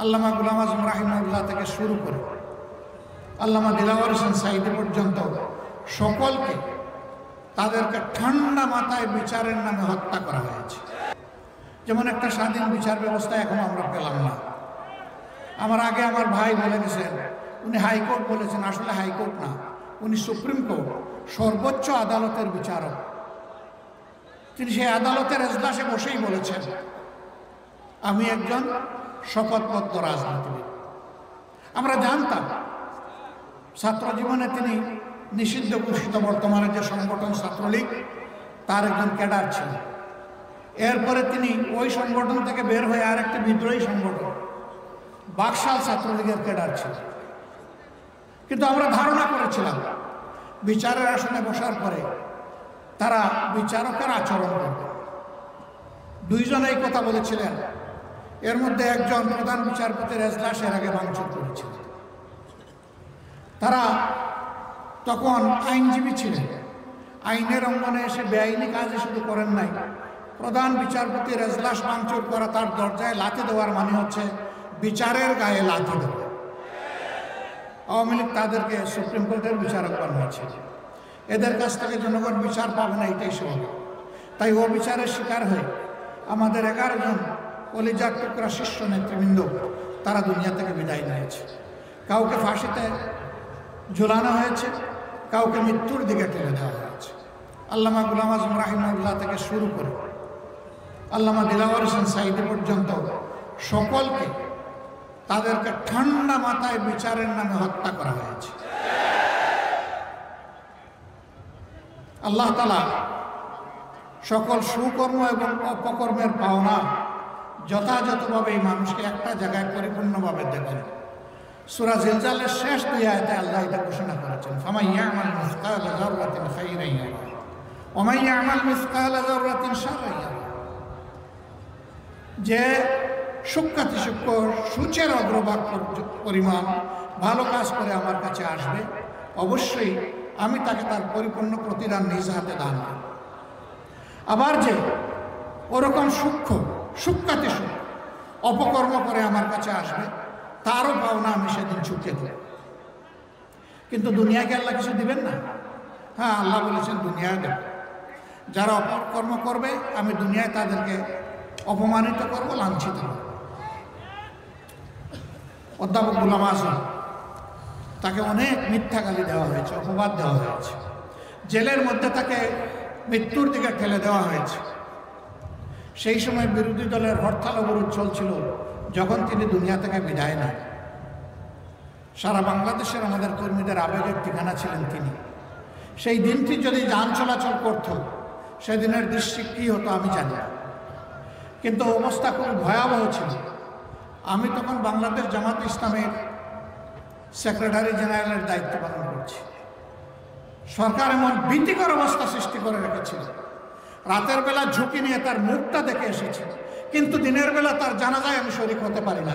আল্লামা গোলাম আজম রাহিমাহুল্লাহ থেকে শুরু করে আল্লামা দিলাওয়ার হোসেন সাঈদী পর্যন্ত সকলকে তাদেরকে ঠান্ডা মাথায় বিচারের নামে হত্যা করা হয়েছে। যেমন একটা স্বাধীন বিচার ব্যবস্থা এখন আমরা পেলাম না। আমার আগে আমার ভাই বলে গেছেন, উনি হাইকোর্ট বলেছেন, আসলে হাইকোর্ট না, উনি সুপ্রিম কোর্ট, সর্বোচ্চ আদালতের বিচারক। তিনি সেই আদালতের এজলাসে বসেই বলেছেন, আমি একজন শপথবদ্ধ রাজনীতিবিদ। আমরা জানতাম ছাত্র জীবনে তিনি নিষিদ্ধ ঘোষিত বর্তমানে যে সংগঠন ছাত্রলীগ, তার একজন ক্যাডার ছিলেন। এরপরে তিনি ওই সংগঠন থেকে বের হয়ে আর একটি বিদ্রোহী সংগঠন বাকশাল ছাত্রলীগের ক্যাডার ছিলেন। কিন্তু আমরা ধারণা করেছিলাম বিচারের আসনে বসার পরে তারা বিচারকের আচরণ করবে। দুইজন এই কথা বলেছিলেন, এর মধ্যে একজন প্রধান বিচারপতির এজলাসের আগে ভাঙচুর করেছিলেন। তারা তখন আইনজীবী ছিলেন, আইনের অঙ্গনে এসে বেআইনি কাজে শুধু করেন নাই, প্রধান বিচারপতির এজলাস ভাঙচুর করা, তার দরজায় লাথি দেওয়ার মানে হচ্ছে বিচারের গায়ে লাথি দেওয়া। আওয়ামী লীগ তাদেরকে সুপ্রিম কোর্টের বিচারক বানিয়েছে। এদের কাছ থেকে জনগণ বিচার পাবে না, এটাই স্বাভাবিক। তাই ও বিচারের শিকার হয়ে আমাদের 11 জন কলিজার টুকরা শীর্ষ নেতৃবৃন্দ তারা দুনিয়া থেকে বিদায় নিয়েছে। কাউকে ফাঁসিতে ঝুলানো হয়েছে, কাউকে মৃত্যুর দিকে ঠেলে দেওয়া হয়েছে। আল্লামা গোলাম আজম রাহিমাহুল্লাহ থেকে শুরু করে আল্লামা দিলাওয়ার হোসেন সাঈদী পর্যন্ত সকলকে তাদেরকে ঠান্ডা মাথায় বিচারের নামে হত্যা করা হয়েছে। আল্লাহ তাআলা সকল সুকর্ম এবং অপকর্মের পাওনা যথাযথভাবে এই মানুষকে একটা জায়গায় পরিপূর্ণভাবে দেবেন। সূরা জিলজালের শেষ 2 আয়াতে আল্লাহ এটা ঘোষণা করেছেন, ফামান ইয়ামাল মিসকালা যাররাতিন খাইরান ইয়ারা ওয়া মান ইয়ামাল মিসকালা যাররাতিন শাররান ইয়ারা। যে সূক্ষ্মাতি সূক্ষ্ম সূচের অগ্রভাগ পরিমাণ ভালো কাজ করে আমার কাছে আসবে, অবশ্যই আমি তাকে তার পরিপূর্ণ প্রতিদান নিজ হাতে দান করব। আবার যে ওরকম সূক্ষ্মাতি সূক্ষ্ম অপকর্ম করে আমার কাছে আসবে, তারও পাওনা আমি সেদিন চুকিয়ে দেব। কিন্তু দুনিয়াকে আল্লাহ কিছু দিবেন না? হ্যাঁ, আল্লাহ বলেছেন দুনিয়ায় দেব। যারা অপকর্ম করবে আমি দুনিয়ায় তাদেরকে অপমানিত করব, লাঞ্ছিত করব। অধ্যাপক গোলাম আজম, তাকে অনেক মিথ্যা গালি দেওয়া হয়েছে, অপবাদ দেওয়া হয়েছে, জেলের মধ্যে তাকে মৃত্যুর দিকে ঠেলে দেওয়া হয়েছে। সেই সময় বিরোধী দলের হরতাল অবরোধ চলছিল, যখন তিনি দুনিয়া থেকে বিদায় নেন। সারা বাংলাদেশের আমাদের কর্মীদের আবেগের ঠিকানা ছিলেন তিনি। সেই দিনটি যদি যান চলাচল করত, সেদিনের দৃশ্য কী হতো আমি জানি না, কিন্তু অবস্থা খুব ভয়াবহ ছিল। আমি তখন বাংলাদেশ জামাত ইসলামের সেক্রেটারি জেনারেলের দায়িত্ব পালন করছি। সরকার এমন ভীতিকর অবস্থা সৃষ্টি করে রেখেছিল, রাতের বেলা ঝুঁকি নিয়ে তার মুখটা দেখে এসেছে, কিন্তু দিনের বেলা তার জানাজায় আমি শরীক হতে পারি না।